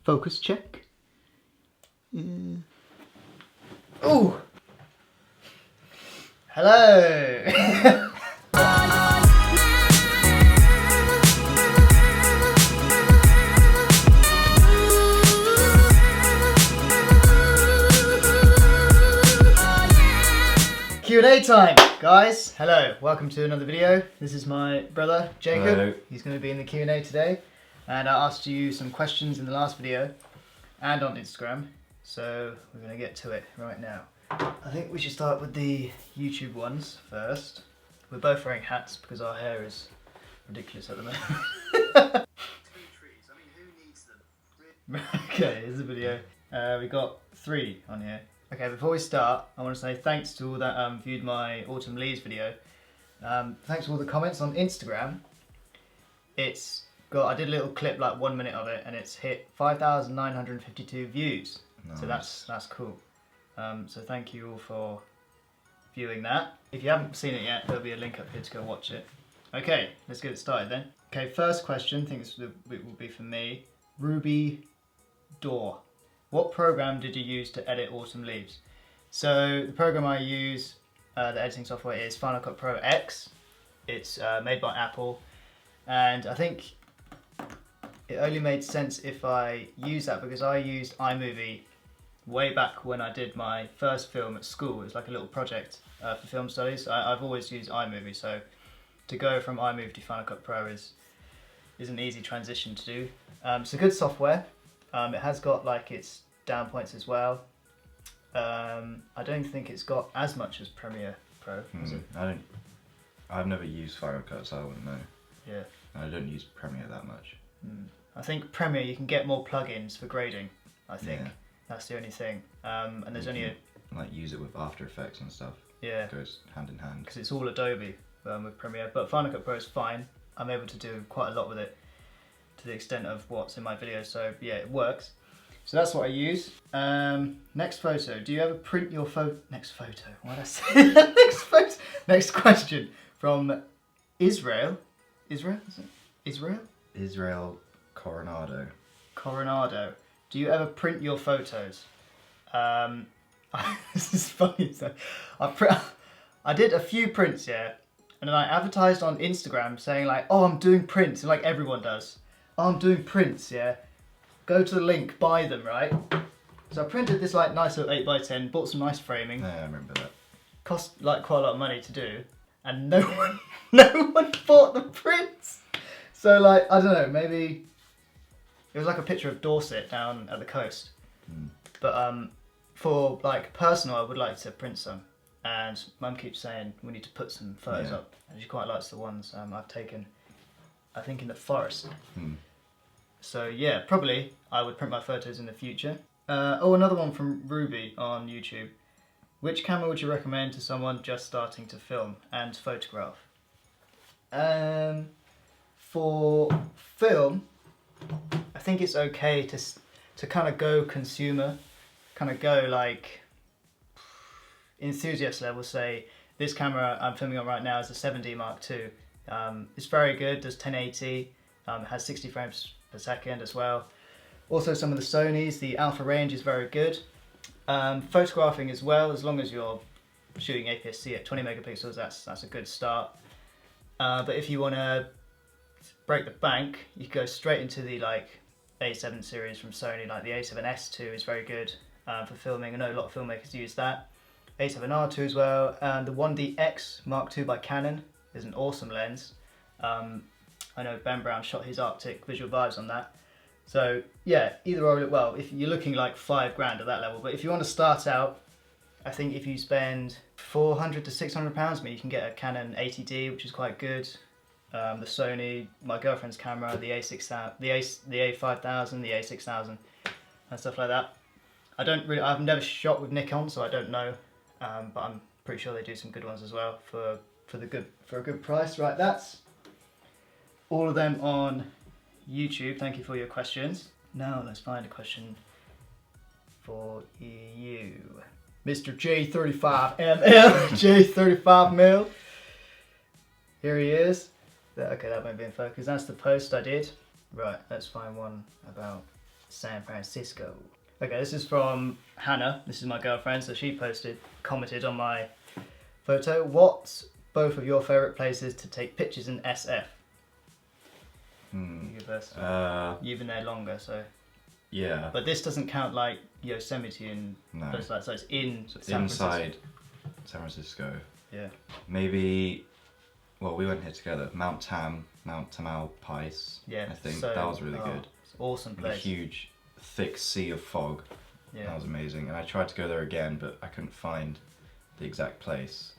Focus check. Oh! Hello! Q&A time, guys. Hello, welcome to another video. This is my brother, Jacob. Hello. He's going to be in the Q&A today. And I asked you some questions in the last video and on Instagram. So we're going to get to it right now. I think we should start with the YouTube ones first. We're both wearing hats because our hair is ridiculous at the moment. Okay, here's the video. We got 3 on here. Okay, before we start, I want to say thanks to all that viewed my Autumn Leaves video. Thanks for all the comments on Instagram. I did a little clip, like 1 minute of it, and it's hit 5,952 views. Nice. So that's cool. So thank you all for viewing that. If you haven't seen it yet, there'll be a link up here to go watch it. Okay, let's get it started then. Okay, first question, I think it will be for me. Ruby Door. What program did you use to edit Autumn Leaves? So the program I use, the editing software, is Final Cut Pro X. It's made by Apple, and I think it only made sense if I use that because I used iMovie way back when I did my first film at school. It was like a little project for film studies. I've always used iMovie, so to go from iMovie to Final Cut Pro is an easy transition to do. It's a good software. It has got like its down points as well. I don't think it's got as much as Premiere Pro. Is it? I've never used Final Cut, so I wouldn't know. Yeah. I don't use Premiere that much. I think Premiere you can get more plugins for grading. I think that's the only thing. And there's only like use it with After Effects and stuff. Yeah. It goes hand in hand. Because it's all Adobe with Premiere, but Final Cut Pro is fine. I'm able to do quite a lot with it, to the extent of what's in my videos, so yeah, it works. So that's what I use. Next photo. Do you ever print your next photo? Why did I say that? Next photo. Next question from Israel. Israel? Is it? Israel? Israel Coronado. Coronado. Do you ever print your photos? This is funny. So I did a few prints, yeah, and then I advertised on Instagram saying like, oh, I'm doing prints, like everyone does. Oh, I'm doing prints, yeah. Go to the link, buy them, right? So I printed this like nice little 8x10, bought some nice framing. Yeah, I remember that. Cost like quite a lot of money to do, and no one bought the prints. So like, I don't know, maybe it was like a picture of Dorset down at the coast. But for like personal, I would like to print some. And Mum keeps saying we need to put some photos up, and she quite likes the ones I've taken, I think in the forest. So yeah, probably I would print my photos in the future. Oh, another one from Ruby on YouTube. Which camera would you recommend to someone just starting to film and photograph? For film, I think it's okay to kind of go consumer, kind of go like enthusiast level. Say this camera I'm filming on right now is a 7D Mark II. It's very good, does 1080, it has 60 frames per second as well. Also some of the Sonys, the alpha range is very good. Photographing as well, as long as you're shooting APS-C at 20 megapixels, that's a good start. But if you want to break the bank, you can go straight into the like A7 series from Sony, like the A7S II is very good for filming. I know a lot of filmmakers use that. A7R II as well, and the 1DX Mark II by Canon is an awesome lens. I know Ben Brown shot his Arctic visual vibes on that. So yeah, either or, well, if you're looking like $5,000 at that level, but if you want to start out, I think if you spend £400 to £600, you can get a Canon 80D, which is quite good. The Sony, my girlfriend's camera, the A5000, the A5000, the A6000, and stuff like that. I've never shot with Nikon, so I don't know, but I'm pretty sure they do some good ones as well for a good price. Right, that's all of them on YouTube. Thank you for your questions. Now let's find a question for you. Mr. J35mm, J35mm. Here he is. Okay, that won't be in focus. That's the post I did. Right, let's find one about San Francisco. Okay, this is from Hannah. This is my girlfriend, so she commented on my photo. What's both of your favourite places to take pictures in SF? You go first. You've been there longer, so. Yeah. But this doesn't count like Yosemite and places like that, so it's inside San Francisco. Yeah. Maybe, well, we went here together. Mount Tamalpais. Yeah. I think that was really good. It's an awesome place. A huge, thick sea of fog. Yeah. That was amazing. And I tried to go there again, but I couldn't find the exact place.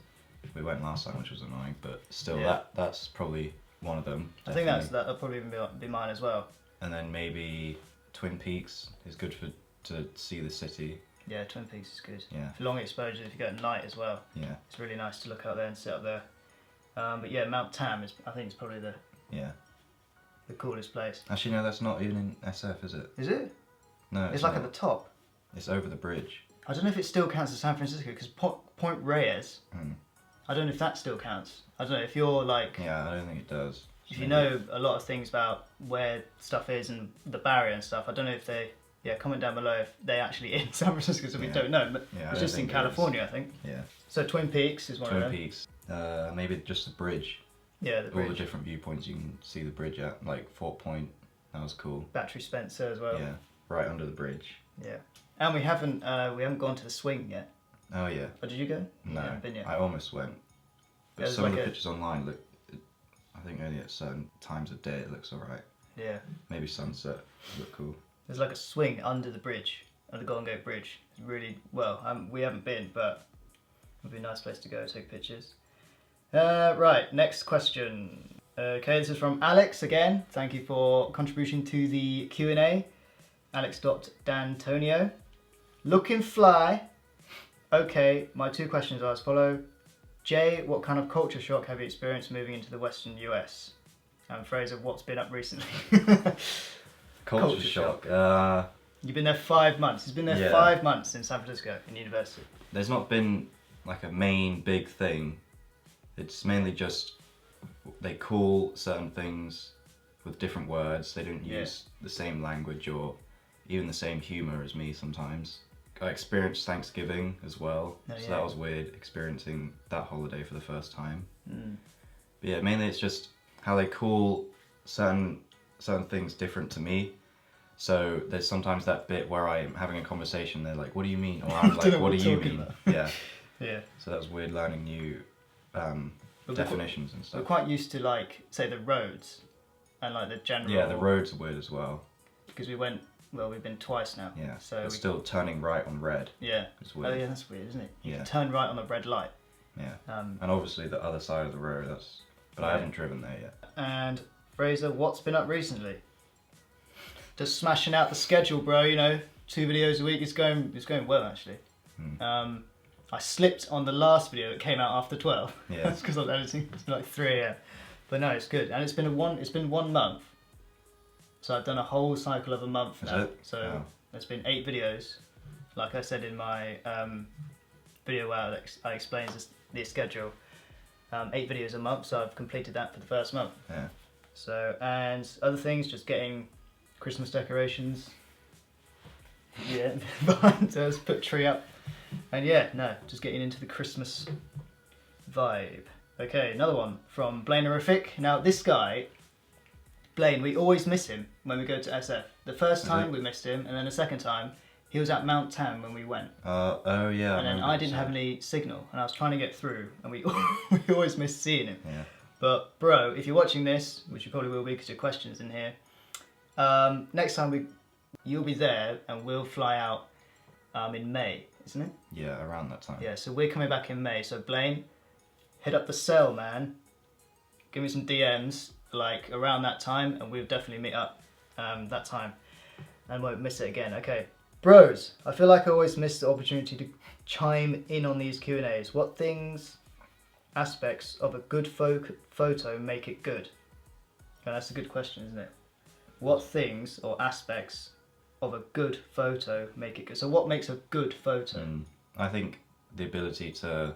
We went last time, which was annoying, but still, that's probably one of them. Definitely. I think that'll probably even be mine as well. And then maybe Twin Peaks is good to see the city. Yeah, Twin Peaks is good. Yeah. For long exposure, if you go at night as well. Yeah. It's really nice to look out there and sit up there. But yeah, Mount Tam I think it's probably the coolest place. Actually, no, that's not even in SF, is it? Is it? No, it's like not. At the top. It's over the bridge. I don't know if it still counts as San Francisco because Point Reyes. I don't know if that still counts. I don't know if you're like. Yeah, I don't think it does. If you know a lot of things about where stuff is and the barrier and stuff, I don't know if they. Yeah, comment down below if they actually in San Francisco, so we don't know. But it's just in California, I think. Yeah. So Twin Peaks is one of them. Twin Peaks. Maybe just the bridge. Yeah, the bridge. All the different viewpoints you can see the bridge at, like Fort Point. That was cool. Battery Spencer as well. Yeah, right under the bridge. Yeah, and we haven't gone to the swing yet. Oh yeah. Oh, did you go? No, you been yet? I almost went. But There's some of the pictures online look. I think only at certain times of day it looks alright. Yeah. Maybe sunset look cool. There's like a swing under the bridge, under the Golden Gate Bridge. It's really we haven't been, but it would be a nice place to go take pictures. Right, next question. Okay, this is from Alex again. Thank you for contribution to the Q&A. Alex.Dantonio. Looking fly. Okay, my two questions are as follow. Jay, what kind of culture shock have you experienced moving into the Western US? And Fraser, what's been up recently? Culture shock. You've been there 5 months. He's been there 5 months in San Francisco, in university. There's not been like a main big thing. It's mainly just they call certain things with different words. They don't use the same language or even the same humour as me sometimes. I experienced Thanksgiving as well, so that was weird, experiencing that holiday for the first time. But yeah, mainly it's just how they call certain things different to me. So there's sometimes that bit where I'm having a conversation, they're like, what do you mean? Or I'm like, what do you mean? Yeah. Yeah. So that was weird learning new definitions and stuff. We're quite used to like, say the roads and like the general... Yeah, the roads are weird as well. Because we've been twice now. Yeah, so we're still turning right on red. Yeah. It's weird. Oh yeah, that's weird, isn't it? You can turn right on a red light. Yeah. And obviously the other side of the road, but I haven't driven there yet. And Fraser, what's been up recently? Just smashing out the schedule, bro. 2 videos a week. It's going well actually. I slipped on the last video that came out after 12. Yeah. That's because I was editing. It's been like 3 AM. But no, it's good, and it's been 1 month. So I've done a whole cycle of a month now. So it's been 8 videos. Like I said in my video where I explained the schedule. 8 videos a month, so I've completed that for the first month. Yeah. So, and other things, just getting Christmas decorations. Yeah, behind us, put a tree up. And just getting into the Christmas vibe. Okay, another one from Blainerific. Now this guy, Blaine, we always miss him when we go to SF. The first time we missed him, and then the second time, he was at Mount Tam when we went. Oh yeah. And then I didn't have any signal, and I was trying to get through, and we always missed seeing him. Yeah. But bro, if you're watching this, which you probably will be because your question's in here, next time you'll be there, and we'll fly out in May, isn't it? Yeah, around that time. Yeah, so we're coming back in May. So Blaine, hit up the cell, man. Give me some DMs like around that time, and we'll definitely meet up that time, and won't miss it again. Okay. Bros, I feel like I always miss the opportunity to chime in on these Q&As. What aspects of a good photo make it good? Oh, that's a good question, isn't it? What things or aspects of a good photo make it good? So what makes a good photo? I think the ability to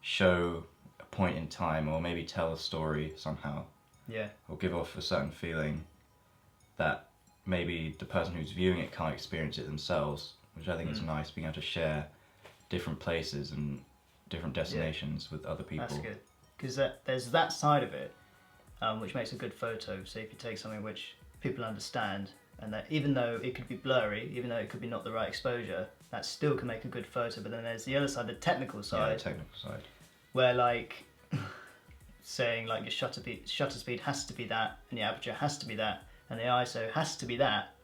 show a point in time, or maybe tell a story somehow. Yeah. Or give off a certain feeling that maybe the person who's viewing it can't experience it themselves, which I think is nice, being able to share different places and different destinations with other people. That's good, because there's that side of it, which makes a good photo. So if you take something which people understand, and that even though it could be blurry, even though it could be not the right exposure, that still can make a good photo. But then there's the other side, the technical side. Yeah, the technical side. Where like saying like your shutter speed has to be that, and your aperture has to be that, and the ISO has to be that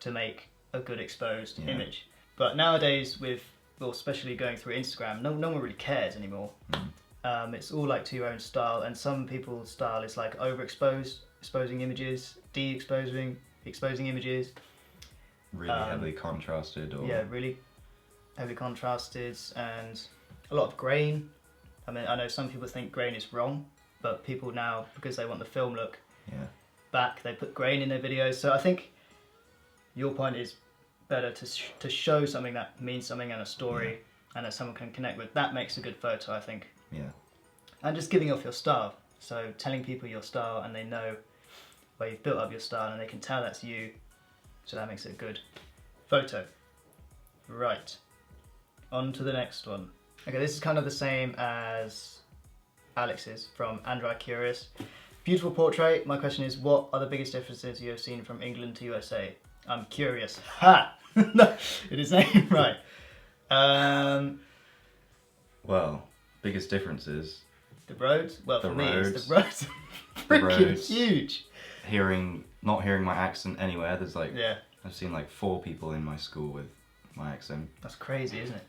to make a good exposed image. But nowadays, especially going through Instagram, no one really cares anymore. It's all like to your own style, and some people's style is like exposing images, exposing images. Really heavily contrasted, or really heavily contrasted, and a lot of grain. I mean, I know some people think grain is wrong, but people now, because they want the film look back, they put grain in their videos. So I think your point is better to show something that means something and a story, and that someone can connect with. That makes a good photo, I think. Yeah. And just giving off your style. So telling people your style, and they know where you've built up your style, and they can tell that's you. So that makes it a good photo. Right. On to the next one. Okay, this is kind of the same as Alex's from Andrew Curious. Beautiful portrait. My question is, what are the biggest differences you have seen from England to USA? I'm curious. Ha! No, it is named right. Well, biggest differences. The roads? Well, for me, it's the roads. The Freaking roads. huge. Not hearing my accent anywhere. There's like, Yeah. I've seen like 4 people in my school with my accent. That's crazy, isn't it?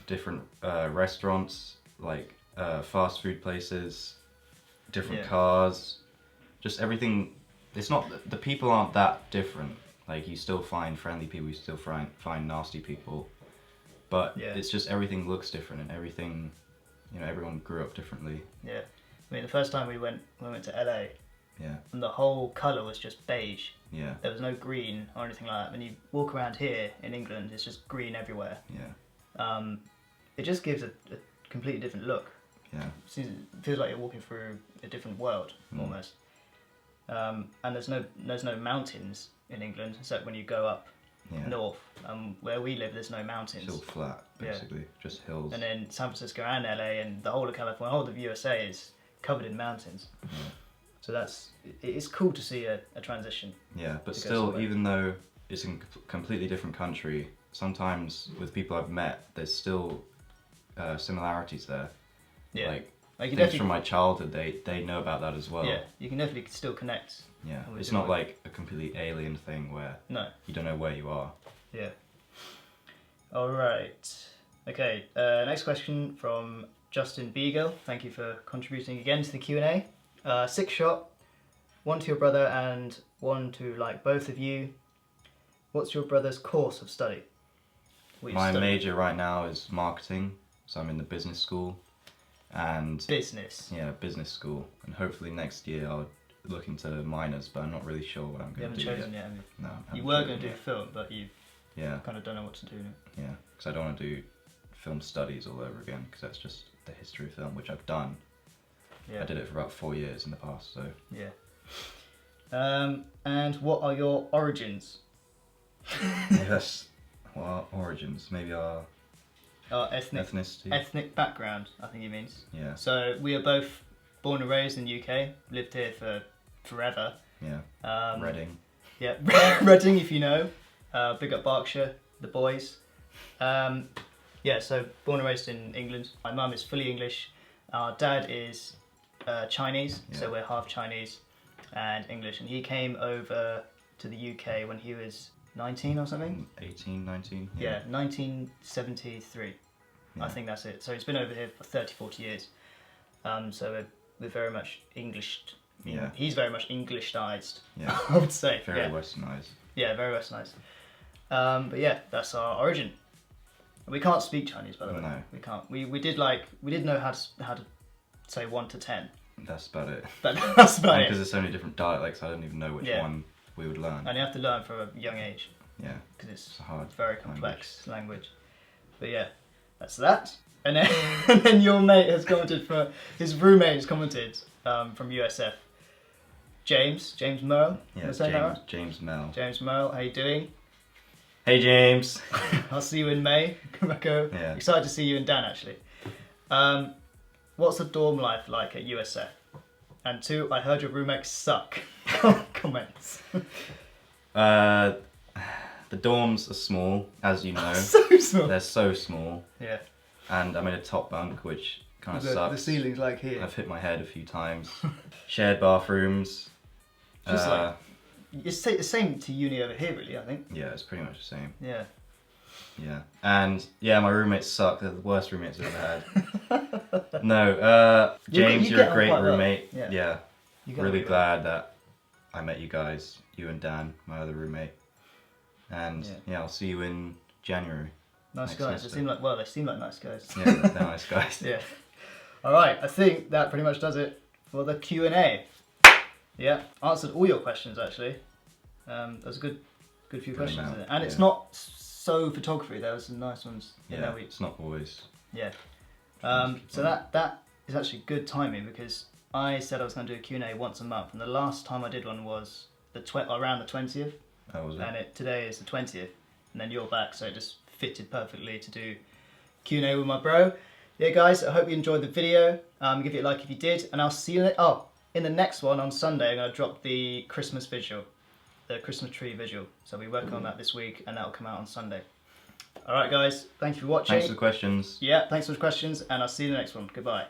Different restaurants, like fast food places, different cars, just everything. It's not, the people aren't that different. Like, you still find friendly people, you still find nasty people, but it's just everything looks different, and everything, everyone grew up differently. Yeah. I mean, the first time we went to LA, and the whole colour was just beige. Yeah. There was no green or anything like that. When you walk around here in England, it's just green everywhere. Yeah. It just gives a completely different look. Yeah. It feels like you're walking through a different world, almost. And there's no mountains in England, except when you go up north. Where we live, there's no mountains. It's all flat, basically, just hills. And then San Francisco and LA and the whole of California, the whole of the USA is covered in mountains. Yeah. So it's cool to see a transition. Yeah, but still, even though it's in a completely different country, sometimes with people I've met, there's still similarities there. Yeah. Like things from my childhood, they know about that as well. Yeah, you can definitely still connect. Yeah, it's not like a completely alien thing where you don't know where you are. Yeah. All right. Okay, next question from Justin Beagle. Thank you for contributing again to the Q&A. 6-shot, one to your brother and one to like both of you. What's your brother's course of study? My major right now is marketing, so I'm in the business school. And business. Yeah, business school, and hopefully next year I'll look into minors, but I'm not really sure what I'm going to do. You haven't chosen yet, have you? No. You were going to do film, but you kind of don't know what to do now. Yeah, because I don't want to do film studies all over again, because that's just the history of film, which I've done. Yeah. I did it for about 4 years in the past, so. Yeah. And what are your origins? Yes. What are origins? Maybe our ethnicity. Ethnic background, I think he means. Yeah. So we are both born and raised in the UK, lived here for forever. Yeah. Reading. Yeah, Reading, if you know. Big up Berkshire, the boys. Yeah, so born and raised in England. My mum is fully English. Our dad is Chinese, so we're half Chinese and English. And he came over to the UK when he was 19 or something? 18, 19. Yeah, 1973. Yeah. I think that's it. So he's been over here for 30, 40 years. So we're very much English. Yeah. He's very much Englishized, yeah. I would say. Very westernized. Yeah, very westernized. But yeah, that's our origin. We can't speak Chinese, by the way. No. We can't. We did know how to say 1 to 10. That's about it. But that's about it. Because there's so many different dialects, I don't even know which one we would learn. And you have to learn from a young age. Yeah. Because it's a hard, very complex language. But yeah, that's that. And then your mate has commented his roommate has commented from USF. James Merle. Yeah, Am I saying that right? James Mel. James Merle, how you doing? Hey James. I'll see you in May. Marco. Yeah. Excited to see you and Dan actually. What's the dorm life like at USF? And 2, I heard your roommates suck. Comments. The dorms are small, as you know. So small. They're so small. Yeah. And I'm in a top bunk, which kind of The sucks. ceiling's like here. I've hit my head a few times. Shared bathrooms. Just like, it's the same to uni over here, really, I think. Yeah, it's pretty much the same. Yeah. Yeah. And yeah, my roommates suck. They're the worst roommates I've ever had. No, James, you you're get a on great quite well. roommate. Yeah. Yeah. You get Really on glad that I met you guys, you and Dan, my other roommate. And yeah, I'll see you in January. Nice next guys. semester. They seem like nice guys. Yeah, they're nice guys. Yeah. All right. I think that pretty much does it for the Q&A. Yeah. Answered all your questions actually. There's a good few questions in it, and it's not so photography. There were some nice ones. Yeah. It's not always. Yeah. So that is actually good timing because I said I was going to do a Q&A once a month, and the last time I did one was around the 20th. Oh, was it? And today is the 20th, and then you're back, so it just fitted perfectly to do Q&A with my bro. Yeah, guys, I hope you enjoyed the video. Give it a like if you did, and I'll see you in the next one on Sunday. I'm going to drop the Christmas visual, the Christmas tree visual. So we're working on that this week, and that'll come out on Sunday. All right, guys, thank you for watching. Thanks for the questions. Yeah, thanks for the questions, and I'll see you in the next one. Goodbye.